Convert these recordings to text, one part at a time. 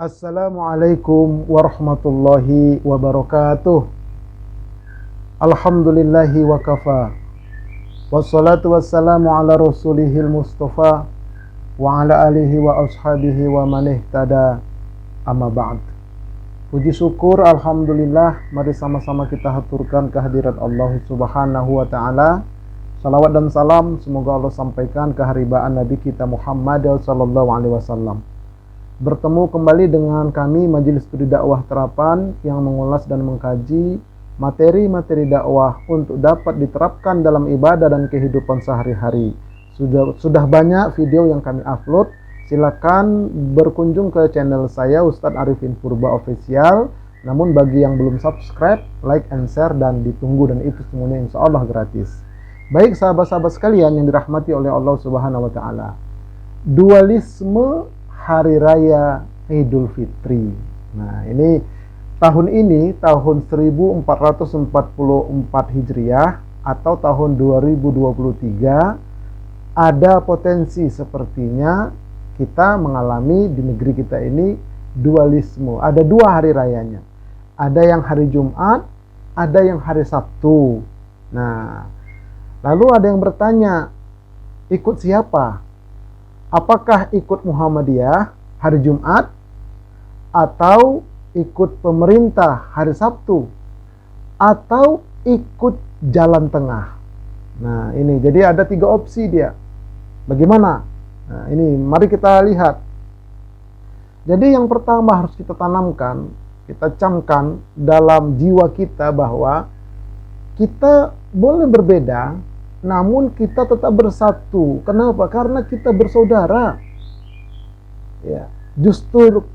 Assalamualaikum warahmatullahi wabarakatuh. Alhamdulillahi wa kafa. Wassalatu wassalamu ala rasulihil mustafa wa ala alihi wa ashabihi wa man ihtada amma ba'd. Puji syukur alhamdulillah, mari sama-sama kita haturkan kehadirat Allah Subhanahu wa taala. Salawat dan salam semoga Allah sampaikan keharibaan Nabi kita Muhammad sallallahu alaihi wasallam. Bertemu kembali dengan kami Majelis Studi Dakwah Terapan yang mengulas dan mengkaji materi-materi dakwah untuk dapat diterapkan dalam ibadah dan kehidupan sehari-hari. Sudah banyak video yang kami upload. Silakan berkunjung ke channel saya Ustadz Arifin Purba Official. Namun bagi yang belum subscribe, like and share dan ditunggu, dan itu semuanya insya Allah gratis. Baik sahabat-sahabat sekalian yang dirahmati oleh Allah Subhanahu wa taala. Dualisme Hari Raya Idul Fitri. Nah, ini tahun 1444 Hijriah atau tahun 2023 ada potensi sepertinya kita mengalami di negeri kita ini dualisme. Ada dua hari rayanya. Ada yang hari Jumat, ada yang hari Sabtu. Nah, lalu ada yang bertanya, ikut siapa? Apakah ikut Muhammadiyah hari Jumat atau ikut pemerintah hari Sabtu atau ikut jalan tengah? Nah, ini jadi ada 3 opsi dia. Bagaimana? Nah, ini mari kita lihat. Jadi yang pertama harus kita tanamkan, kita camkan dalam jiwa kita bahwa kita boleh berbeda, namun kita tetap bersatu. Kenapa? Karena kita bersaudara. Ya,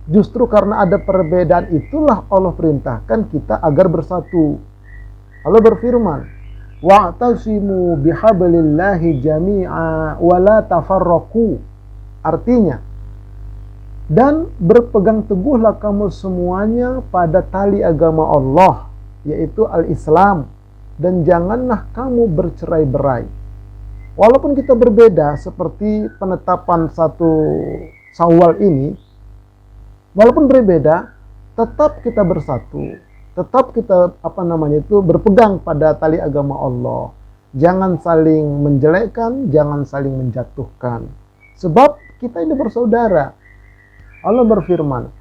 justru karena ada perbedaan itulah Allah perintahkan kita agar bersatu. Allah berfirman, "Wa'tasimu bihablillahi jami'a wa la tafarraqu." Artinya, dan berpegang teguhlah kamu semuanya pada tali agama Allah, yaitu al-Islam, dan janganlah kamu bercerai-berai. Walaupun kita berbeda seperti penetapan 1 Syawal ini, walaupun berbeda, tetap kita bersatu. Tetap kita berpegang pada tali agama Allah. Jangan saling menjelekkan, jangan saling menjatuhkan. Sebab kita ini bersaudara. Allah berfirman,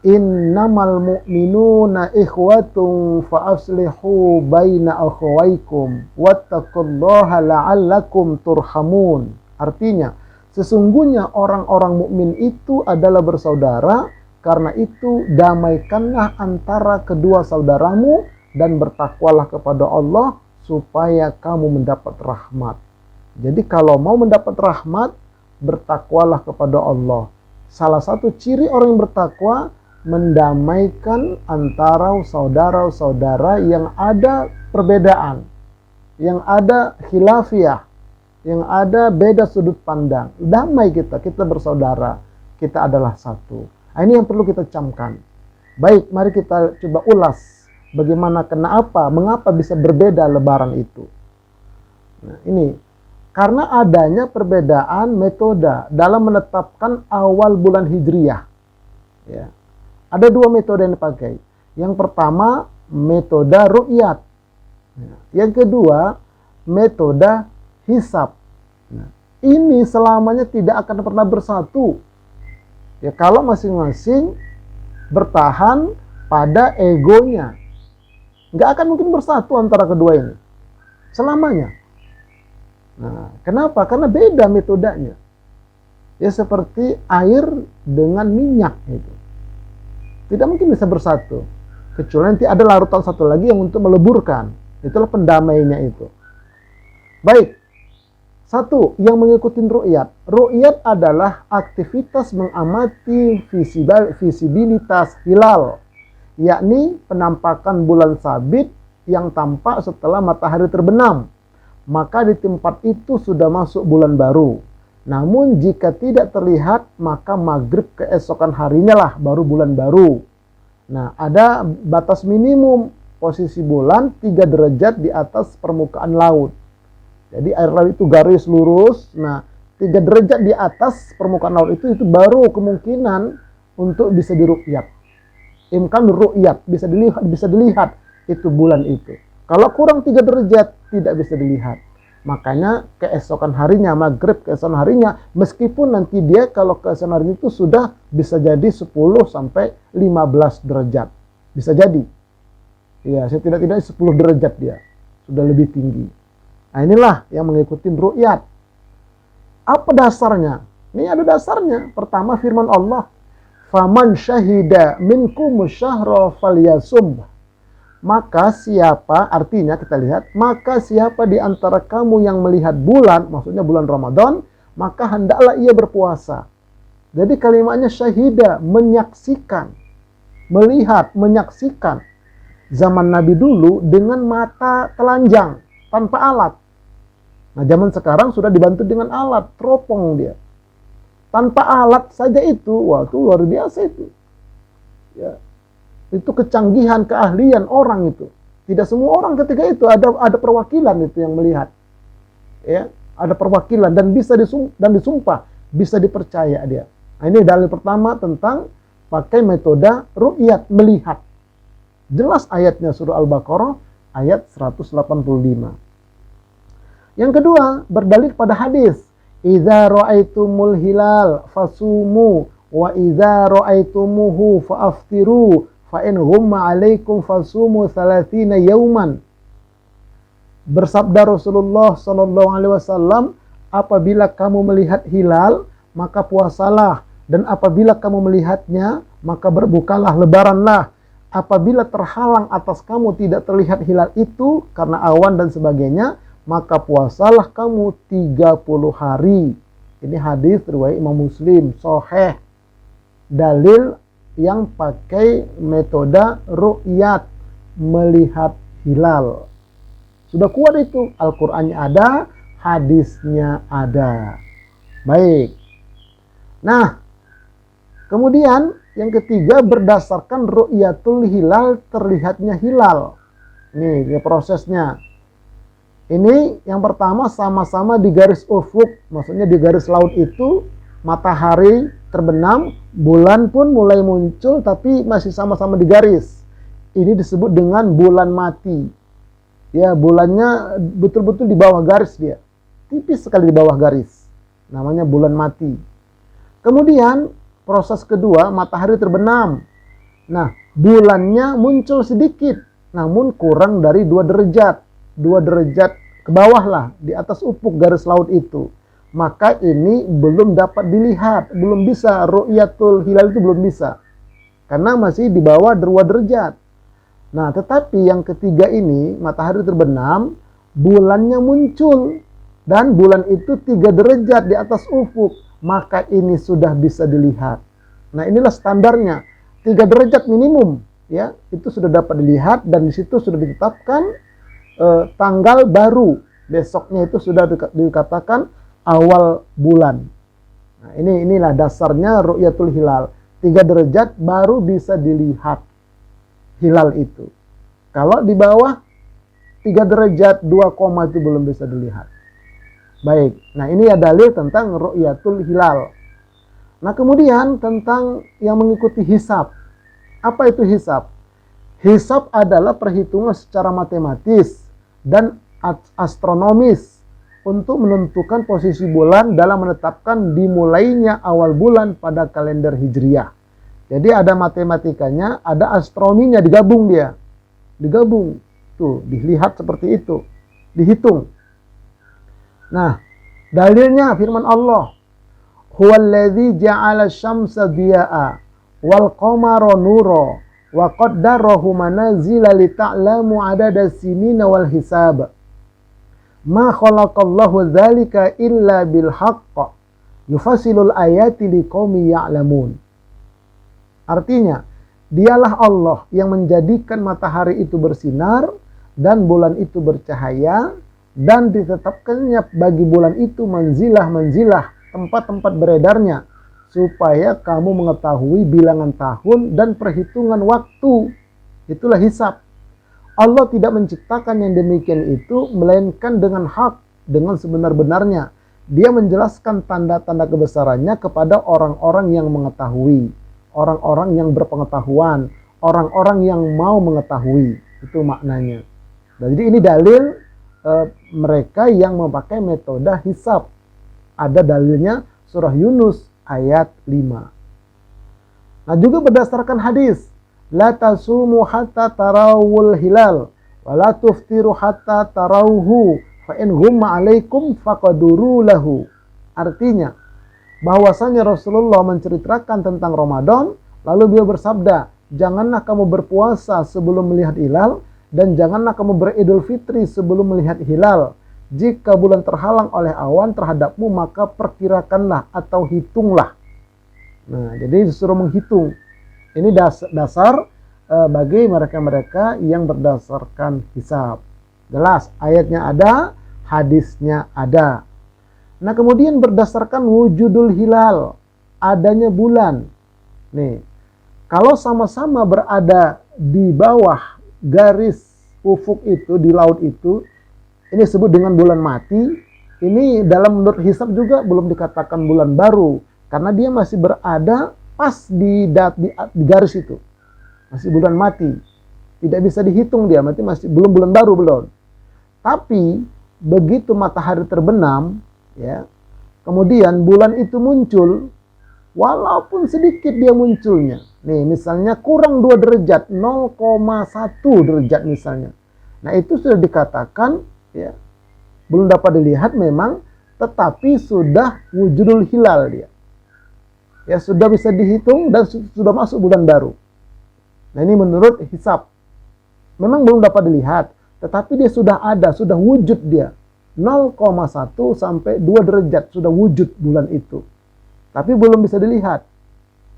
"Innamal mu'minuna ikhwatun fa'aslihu baina akhawaykum wattaqullaha la'allakum turhamun." Artinya, sesungguhnya orang-orang mukmin itu adalah bersaudara, karena itu damaikanlah antara kedua saudaramu dan bertakwalah kepada Allah supaya kamu mendapat rahmat. Jadi kalau mau mendapat rahmat, bertakwalah kepada Allah. Salah satu ciri orang yang bertakwa mendamaikan antara saudara-saudara yang ada perbedaan, yang ada khilafiyah, yang ada beda sudut pandang. Damai kita bersaudara, kita adalah satu. Nah, ini yang perlu kita camkan. Baik, mari kita coba ulas bagaimana, mengapa bisa berbeda Lebaran itu. Nah, ini karena adanya perbedaan metode dalam menetapkan awal bulan Hijriyah. Ya. Ada 2 metode yang dipakai. Yang pertama, metode ru'yat. Yang kedua, metode hisab. Nah, ini selamanya tidak akan pernah bersatu. Ya, kalau masing-masing bertahan pada egonya. Nggak akan mungkin bersatu antara kedua ini. Selamanya. Nah, kenapa? Karena beda metodenya. Ya, seperti air dengan minyak itu. Tidak mungkin bisa bersatu. Kecuali nanti ada larutan satu lagi yang untuk meleburkan. Itulah pendamainya itu. Baik. 1, yang mengikuti ru'yat. Ru'yat adalah aktivitas mengamati visibilitas hilal. Yakni penampakan bulan sabit yang tampak setelah matahari terbenam. Maka di tempat itu sudah masuk bulan baru. Namun jika tidak terlihat, maka maghrib keesokan harinya lah baru bulan baru. Nah, ada batas minimum posisi bulan 3 derajat di atas permukaan laut. Jadi air laut itu garis lurus. Nah, 3 derajat di atas permukaan laut itu baru kemungkinan untuk bisa diru'yat. Imkan ru'yat, bisa dilihat itu bulan itu. Kalau kurang 3 derajat tidak bisa dilihat. Makanya keesokan harinya, maghrib keesokan harinya, meskipun nanti dia kalau keesokan harinya itu sudah bisa jadi 10 sampai 15 derajat. Bisa jadi. Ya, setidak-tidaknya 10 derajat dia. Sudah lebih tinggi. Nah, inilah yang mengikuti ru'yat. Apa dasarnya? Ini ada dasarnya. Pertama firman Allah, "Faman syahida minkum syahra falyasum." Maka siapa, artinya kita lihat, maka siapa di antara kamu yang melihat bulan, maksudnya bulan Ramadan, maka hendaklah ia berpuasa. Jadi kalimatnya syahida, menyaksikan, melihat, menyaksikan. Zaman Nabi dulu dengan mata telanjang, tanpa alat. Nah, zaman sekarang sudah dibantu dengan alat, teropong dia. Tanpa alat saja itu, wah itu luar biasa itu. Ya. Itu kecanggihan, keahlian orang itu. Tidak semua orang ketika itu ada perwakilan itu yang melihat. Ya, ada perwakilan dan bisa disumpah, bisa dipercaya dia. Nah, ini dalil pertama tentang pakai metode ru'yat, melihat. Jelas ayatnya surah Al-Baqarah ayat 185. Yang kedua, berdalil pada hadis, "Idza ra'aitumul hilal fasumu wa idza ra'aitumuhu fa'aftiru fa in ghumma 'alaikum fasumu 30 yauman." Bersabda Rasulullah sallallahu alaihi wasallam, apabila kamu melihat hilal, maka puasalah, dan apabila kamu melihatnya, maka berbukalah, lebaranlah. Apabila terhalang atas kamu tidak terlihat hilal itu karena awan dan sebagainya, maka puasalah kamu 30 hari. Ini hadis riwayat Imam Muslim, sahih. Dalil yang pakai metode ru'yat, melihat hilal. Sudah kuat itu, Al-Qur'annya ada, hadisnya ada. Baik. Nah, kemudian yang ketiga, berdasarkan ru'yatul hilal, terlihatnya hilal. Ini prosesnya. Ini yang pertama sama-sama di garis ufuk, maksudnya di garis laut itu matahari terbenam, bulan pun mulai muncul tapi masih sama-sama di garis. Ini disebut dengan bulan mati. Ya, bulannya betul-betul di bawah garis dia. Tipis sekali di bawah garis. Namanya bulan mati. Kemudian proses kedua, matahari terbenam. Nah, bulannya muncul sedikit, namun kurang dari 2 derajat. 2 derajat ke bawah lah, di atas ufuk garis laut itu. Maka ini belum dapat dilihat, belum bisa, ru'yatul hilal itu belum bisa. Karena masih di bawah 2 derajat. Nah, tetapi yang ketiga ini, matahari terbenam, bulannya muncul. Dan bulan itu 3 derajat di atas ufuk. Maka ini sudah bisa dilihat. Nah, inilah standarnya, 3 derajat minimum, ya, itu sudah dapat dilihat dan di situ sudah ditetapkan tanggal baru. Besoknya itu sudah dikatakan awal bulan. Nah, inilah dasarnya ru'yatul hilal. 3 derajat baru bisa dilihat hilal itu. Kalau di bawah 3 derajat 2 koma itu belum bisa dilihat. Baik, nah ini ya dalil tentang ru'yatul hilal. Nah, kemudian tentang yang mengikuti hisab. Apa itu hisab? Hisab adalah perhitungan secara matematis dan astronomis untuk menentukan posisi bulan dalam menetapkan dimulainya awal bulan pada kalender Hijriah. Jadi ada matematikanya, ada astronominya, digabung dia. Digabung. Tuh, dilihat seperti itu. Dihitung. Nah, dalilnya firman Allah, "Huwallazi ja'ala asy-syamsa diya'a wal qamara nura wa qaddarahu manazila li ta'lamu 'adada sinina wal hisab. Ma khalaqallahu dzalika illa bil haqq. Yufasilul ayati liqaumin ya'lamun." Artinya, dialah Allah yang menjadikan matahari itu bersinar dan bulan itu bercahaya, dan ditetapkannya bagi bulan itu manzilah-manzilah, tempat-tempat beredarnya, supaya kamu mengetahui bilangan tahun dan perhitungan waktu. Itulah hisab. Allah tidak menciptakan yang demikian itu melainkan dengan hak, dengan sebenar-benarnya. Dia menjelaskan tanda-tanda kebesarannya kepada orang-orang yang mengetahui. orang-orang yang berpengetahuan, orang-orang yang mau mengetahui. Itu maknanya. Nah, jadi ini dalil mereka yang memakai metode hisab. Ada dalilnya surah Yunus ayat 5. Nah, juga berdasarkan hadis, la tasumu hatta tarawul hilal wa la tuftiru hatta tarawhu fa in ghumma alaikum faqaduru lahu. Artinya bahwasanya Rasulullah menceritakan tentang Ramadan, lalu beliau bersabda, janganlah kamu berpuasa sebelum melihat hilal dan janganlah kamu beridul fitri sebelum melihat hilal. Jika bulan terhalang oleh awan terhadapmu, maka perkirakanlah atau hitunglah. Nah, jadi disuruh menghitung. Ini dasar bagi mereka-mereka yang berdasarkan hisab. Jelas, ayatnya ada, hadisnya ada. Nah, kemudian berdasarkan wujudul hilal, adanya bulan. Nih, kalau sama-sama berada di bawah garis ufuk itu, di laut itu, ini disebut dengan bulan mati. Ini dalam menurut hisab juga belum dikatakan bulan baru, karena dia masih berada pas di garis itu. Masih bulan mati. Tidak bisa dihitung dia, masih belum bulan baru belum. Tapi begitu matahari terbenam, ya, kemudian bulan itu muncul, walaupun sedikit dia munculnya. Nih, misalnya kurang 2 derajat, 0,1 derajat misalnya. Nah, itu sudah dikatakan, ya, belum dapat dilihat memang, tetapi sudah wujudul hilal dia. Ya, sudah bisa dihitung dan sudah masuk bulan baru. Nah, ini menurut hisab. Memang belum dapat dilihat, tetapi dia sudah ada, sudah wujud dia. 0,1 sampai 2 derajat sudah wujud bulan itu. Tapi belum bisa dilihat.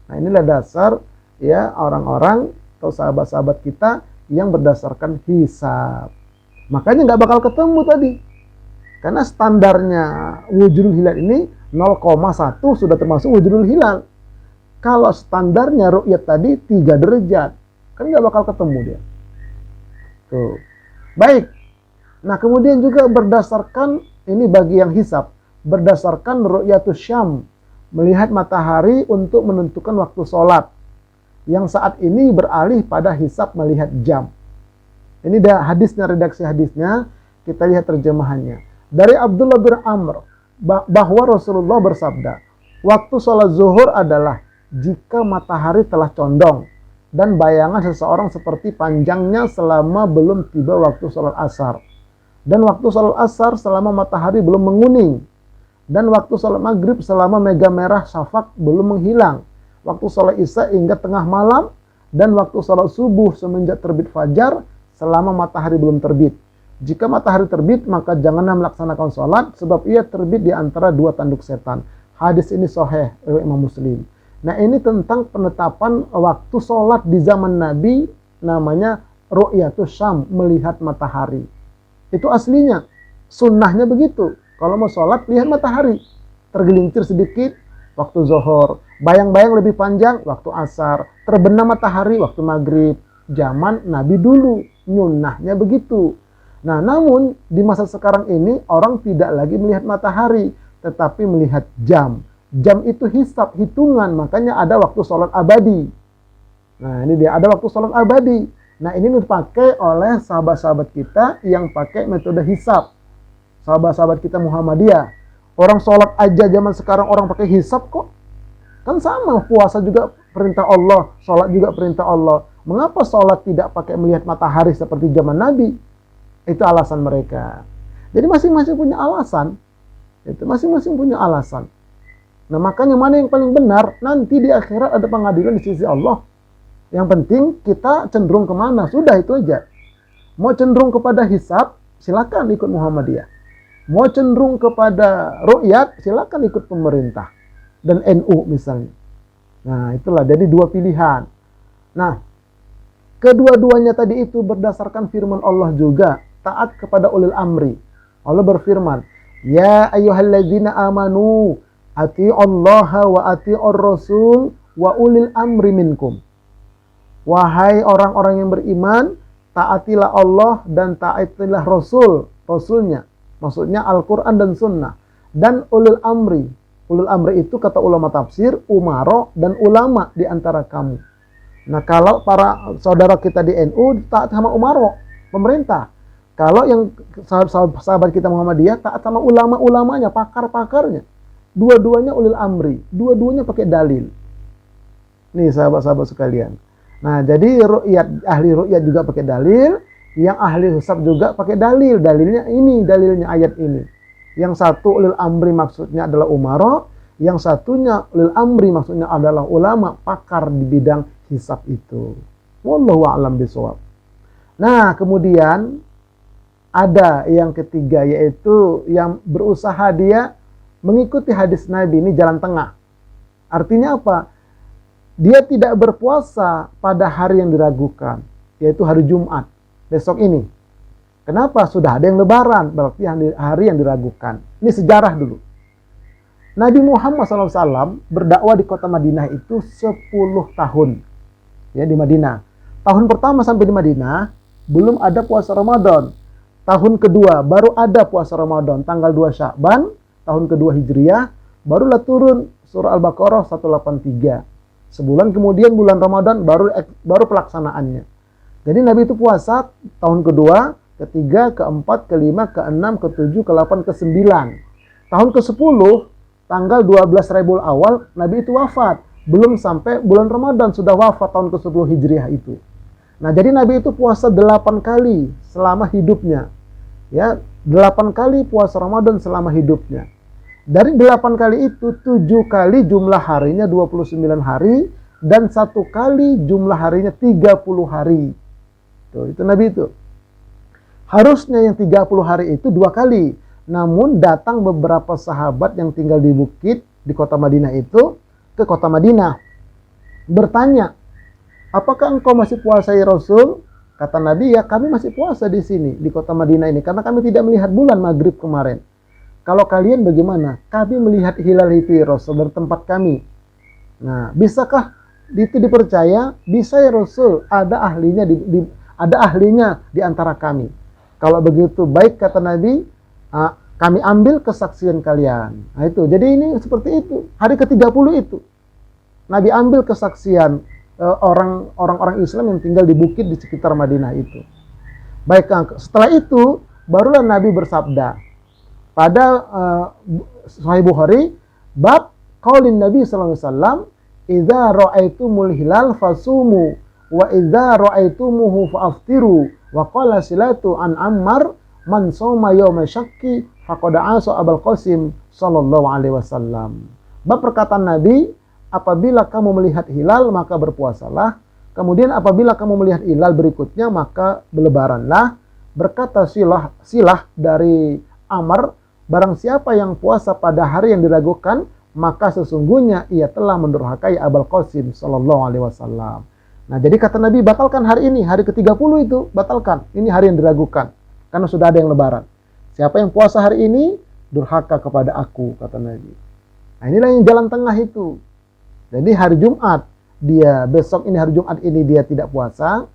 Nah, inilah dasar, ya, orang-orang atau sahabat-sahabat kita yang berdasarkan hisab. Makanya nggak bakal ketemu tadi. Karena standarnya wujudul hilal ini 0,1 sudah termasuk wujudul hilal. Kalau standarnya ru'yat tadi 3 derajat, kan nggak bakal ketemu dia. Tuh. Baik. Nah, kemudian juga berdasarkan, ini bagi yang hisab, berdasarkan ru'yatus syam, melihat matahari untuk menentukan waktu sholat. Yang saat ini beralih pada hisab melihat jam. Ini dah hadisnya, redaksi hadisnya, kita lihat terjemahannya. Dari Abdullah bin Amr, bahwa Rasulullah bersabda, waktu sholat zuhur adalah jika matahari telah condong dan bayangan seseorang seperti panjangnya selama belum tiba waktu sholat asar. Dan waktu sholat asar selama matahari belum menguning. Dan waktu sholat maghrib selama mega merah syafaq belum menghilang. Waktu sholat isya hingga tengah malam. Dan waktu sholat subuh semenjak terbit fajar selama matahari belum terbit. Jika matahari terbit, maka janganlah melaksanakan sholat, sebab ia terbit di antara 2 tanduk setan. Hadis ini sahih riwayat Imam Muslim. Nah, ini tentang penetapan waktu sholat di zaman Nabi, namanya ru'yatus syam, melihat matahari. Itu aslinya, sunnahnya begitu. Kalau mau sholat, lihat matahari. Tergelincir sedikit, waktu zuhur. Bayang-bayang lebih panjang, waktu asar. Terbenam matahari, waktu maghrib. Zaman Nabi dulu, sunnahnya begitu. Nah, namun di masa sekarang ini orang tidak lagi melihat matahari, tetapi melihat jam. Jam itu hisab, hitungan, makanya ada waktu sholat abadi. Nah, ini dia, ada waktu sholat abadi. Nah, ini dipakai oleh sahabat-sahabat kita yang pakai metode hisab. Sahabat-sahabat kita Muhammadiyah. Orang sholat aja zaman sekarang orang pakai hisab kok. Kan sama, puasa juga perintah Allah, sholat juga perintah Allah. Mengapa sholat tidak pakai melihat matahari seperti zaman Nabi? Itu alasan mereka. Jadi masing-masing punya alasan. Itu masing-masing punya alasan. Nah, makanya mana yang paling benar, nanti di akhirat ada pengadilan di sisi Allah. Yang penting kita cenderung kemana, sudah itu aja. Mau cenderung kepada hisab, silakan ikut Muhammadiyah. Mau cenderung kepada ru'yat, silakan ikut pemerintah. Dan NU misalnya. Nah, itulah, jadi 2 pilihan. Nah, kedua-duanya tadi itu berdasarkan firman Allah juga. Taat kepada ulil amri. Allah berfirman, ya ayyuhalladzina amanu ati'ullaha wa ati'ur rasul wa ulil amri minkum. Wahai orang-orang yang beriman, taatilah Allah dan taatilah Rasulnya. Maksudnya Al-Quran dan Sunnah. Dan ulil amri. Ulul amri itu kata ulama tafsir, umaro dan ulama di antara kamu. Nah, kalau para saudara kita di NU taat sama umaro, pemerintah. Kalau yang sahabat kita Muhammadiyah taat sama ulama-ulamanya, pakar-pakarnya. Dua-duanya ulul amri, dua-duanya pakai dalil. Nih sahabat-sahabat sekalian. Nah, jadi ahli ru'yat juga pakai dalil, yang ahli hisab juga pakai dalil. Dalilnya ini, dalilnya ayat ini. Yang satu ulul amri maksudnya adalah umara, yang satunya ulul amri maksudnya adalah ulama, pakar di bidang hisab itu. Wallahu a'lam bishawab. Nah, kemudian ada yang ketiga, yaitu yang berusaha dia mengikuti hadis Nabi, ini jalan tengah. Artinya apa? Dia tidak berpuasa pada hari yang diragukan, yaitu hari Jumat, besok ini. Kenapa? Sudah ada yang lebaran, berarti hari yang diragukan. Ini sejarah dulu. Nabi Muhammad SAW berdakwah di kota Madinah itu 10 tahun. Ya, di Madinah. Tahun pertama sampai di Madinah, belum ada puasa Ramadan. Tahun kedua, baru ada puasa Ramadan. Tanggal 2 Sya'ban, tahun kedua Hijriah, barulah turun surah Al-Baqarah 183. Sebulan kemudian bulan Ramadan baru pelaksanaannya. Jadi Nabi itu puasa tahun kedua, ketiga, keempat, kelima, keenam, ketujuh, ke-8, ke-9. Tahun ke-10, tanggal 12 Rabiul Awal, Nabi itu wafat. Belum sampai bulan Ramadan, sudah wafat tahun ke-10 Hijriah itu. Nah, jadi Nabi itu puasa 8 kali selama hidupnya. Ya, 8 kali puasa Ramadan selama hidupnya. Dari 8 kali itu, 7 kali jumlah harinya 29 hari, dan 1 kali jumlah harinya 30 hari. Tuh, itu Nabi itu. Harusnya yang 30 hari itu 2 kali. Namun datang beberapa sahabat yang tinggal di bukit di kota Madinah itu ke kota Madinah. Bertanya, apakah engkau masih puasa ya Rasul? Kata Nabi, ya kami masih puasa di sini, di kota Madinah ini. Karena kami tidak melihat bulan maghrib kemarin. Kalau kalian bagaimana? Kami melihat hilal itu ya Rasul dari tempat kami. Nah, bisakah itu dipercaya? Bisa ya Rasul, ada ahlinya di antara kami. Kalau begitu baik kata Nabi, kami ambil kesaksian kalian. Nah itu, jadi ini seperti itu. Hari ke-30 itu, Nabi ambil kesaksian orang-orang Islam yang tinggal di bukit di sekitar Madinah itu. Baik, setelah itu, barulah Nabi bersabda. Pada Sahih Bukhari, bab qaulin Nabi SAW, idza ra'aitumul hilal fasumu, wa idza ra'aitumuhu fa'aftiru. Wa qala silatu an Ammar man soma yawma syakki faqad asa Abul Qasim sallallahu alaihi wasallam. Bab perkataan Nabi, apabila kamu melihat hilal maka berpuasalah. Kemudian apabila kamu melihat hilal berikutnya maka berlebaranlah. Berkata Silah dari Ammar, barang siapa yang puasa pada hari yang diragukan maka sesungguhnya ia telah mendurhakai Abul Qasim sallallahu alaihi wasallam. Nah, jadi kata Nabi, batalkan hari ini, hari ke-30 itu, batalkan. Ini hari yang diragukan, karena sudah ada yang lebaran. Siapa yang puasa hari ini, durhaka kepada aku, kata Nabi. Nah, inilah yang jalan tengah itu. Jadi hari Jumat, besok ini hari Jumat ini dia tidak puasa.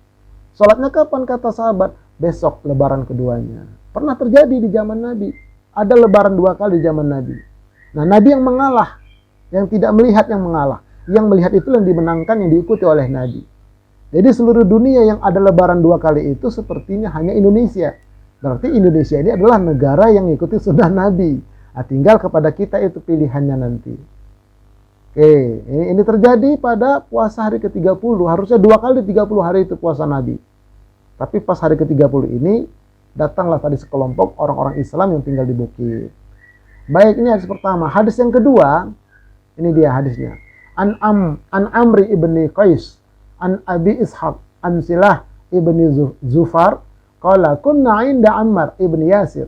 Sholatnya kapan, kata sahabat? Besok lebaran keduanya. Pernah terjadi di zaman Nabi. Ada lebaran 2 kali di zaman Nabi. Nah, Nabi yang mengalah, yang tidak melihat yang mengalah. Yang melihat itu yang dimenangkan, yang diikuti oleh Nabi. Jadi seluruh dunia yang ada lebaran 2 kali itu sepertinya hanya Indonesia. Berarti Indonesia ini adalah negara yang mengikuti sunnah Nabi. Nah, tinggal kepada kita itu pilihannya nanti. Oke, ini terjadi pada puasa hari ke-30. Harusnya 2 kali 30 hari itu puasa Nabi. Tapi pas hari ke-30 ini, datanglah tadi sekelompok orang-orang Islam yang tinggal di bukit. Baik, ini hadis pertama. Hadis yang kedua, ini dia hadisnya. An Amri ibni Qais, an Abi Ishaq, an Silah ibni Zufar, qala kunna inda Ammar ibni Yasir,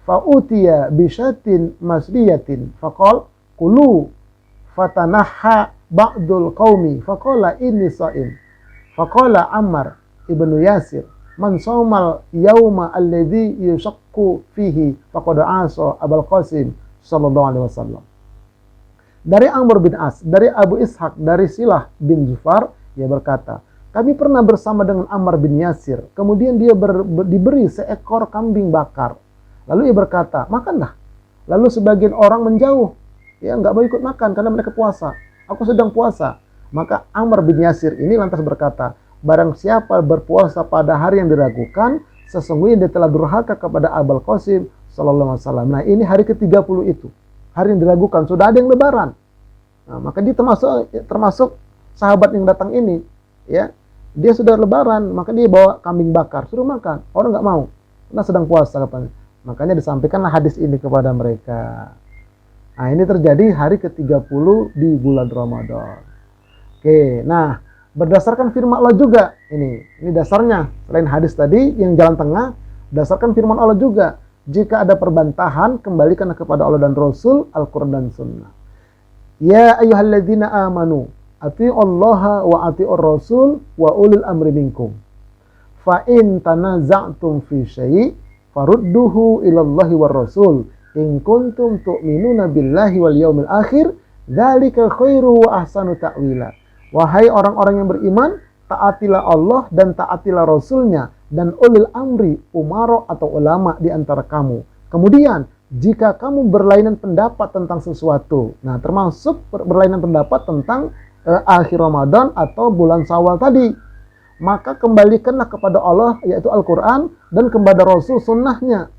fa'utiya bishatin masriyatin, faqal kulu, fatanaha ba'dul qawmi, faqala inni sa'im, faqala Ammar ibnu Yasir, man sawmal yawma alladhi yushakku fihi, faqad asa Abul Qasim sallallahu alaihi wasallam. Dari Amr bin As, dari Abu Ishaq, dari Silah bin Zufar, ia berkata, kami pernah bersama dengan Ammar bin Yasir. Kemudian dia diberi seekor kambing bakar. Lalu ia berkata, makanlah. Lalu sebagian orang menjauh. ya nggak mau ikut makan karena mereka puasa. Aku sedang puasa. Maka Ammar bin Yasir ini lantas berkata, barang siapa berpuasa pada hari yang diragukan, sesungguhnya dia telah durhaka kepada Abul Qasim sallallahu alaihi wasallam. Nah, ini hari ke-30 itu. Hari yang diragukan, sudah ada yang lebaran. Nah, maka dia termasuk sahabat yang datang ini, ya. Dia sudah lebaran, maka dia bawa kambing bakar, suruh makan. Orang nggak mau, karena sedang puasa katanya. Makanya disampaikanlah hadis ini kepada mereka. Nah, ini terjadi hari ke-30 di bulan Ramadan. Oke, nah berdasarkan firman Allah juga, ini dasarnya. Selain hadis tadi yang jalan tengah, berdasarkan firman Allah juga. Jika ada perbantahan, kembalikanlah kepada Allah dan Rasul, Al-Quran dan Sunnah. Ya ayyuhalladzina amanu, ati'ullaha wa ati'ur rasul wa ulil amri minkum. Fa in tanaza'tum fi syai' farudduhu ilallahi war rasul. In kuntum tu'minuna billahi wal yaumil akhir, dzalika khairu wa ahsanu ta'wila. Wahai orang-orang yang beriman, taatilah Allah dan taatilah Rasulnya dan ulil amri, umaro atau ulama di antara kamu. Kemudian, jika kamu berlainan pendapat tentang sesuatu, nah termasuk berlainan pendapat tentang akhir Ramadan atau bulan Syawal tadi, maka kembalikanlah kepada Allah, yaitu Al-Quran, dan kepada Rasul sunnahnya.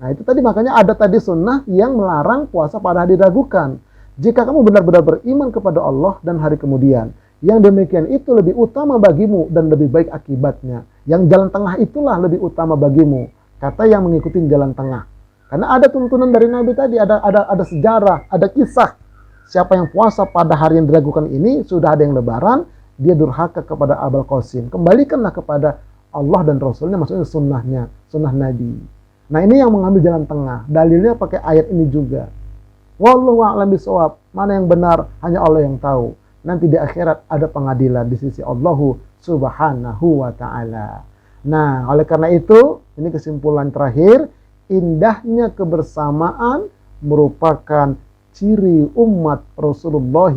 Nah itu tadi, makanya ada tadi sunnah yang melarang puasa pada hari diragukan. Jika kamu benar-benar beriman kepada Allah dan hari kemudian, yang demikian itu lebih utama bagimu dan lebih baik akibatnya. Yang jalan tengah itulah lebih utama bagimu, kata yang mengikuti jalan tengah. Karena ada tuntunan dari Nabi tadi, ada sejarah, ada kisah. Siapa yang puasa pada hari yang diragukan ini, sudah ada yang lebaran, dia durhaka kepada Abul Qasim. Kembalikanlah kepada Allah dan Rasulnya, maksudnya sunnahnya, sunnah Nabi. Nah ini yang mengambil jalan tengah. Dalilnya pakai ayat ini juga. Wallahu a'lam bishawab. Mana yang benar, hanya Allah yang tahu. Nanti di akhirat ada pengadilan di sisi Allah subhanahu wa ta'ala. Nah, oleh karena itu, ini kesimpulan terakhir, indahnya kebersamaan merupakan ciri umat Rasulullah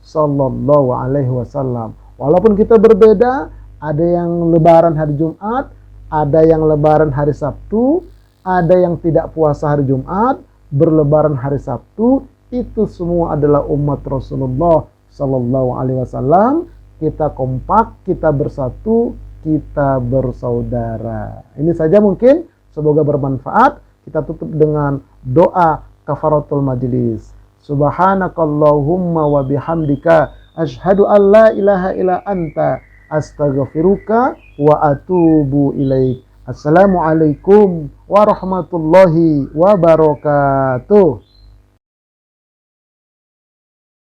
sallallahu alaihi wasallam. Walaupun kita berbeda, ada yang lebaran hari Jumat, ada yang lebaran hari Sabtu, ada yang tidak puasa hari Jumat, berlebaran hari Sabtu, itu semua adalah umat Rasulullah sallallahu alaihi wasallam. Kita kompak, kita bersatu, kita bersaudara. Ini saja mungkin, semoga bermanfaat. Kita tutup dengan doa kafaratul majlis. Subhanakallahumma wa bihamdika asyhadu an la ilaha illa anta astaghfiruka wa atubu ilaik. Assalamualaikum warahmatullahi wabarakatuh.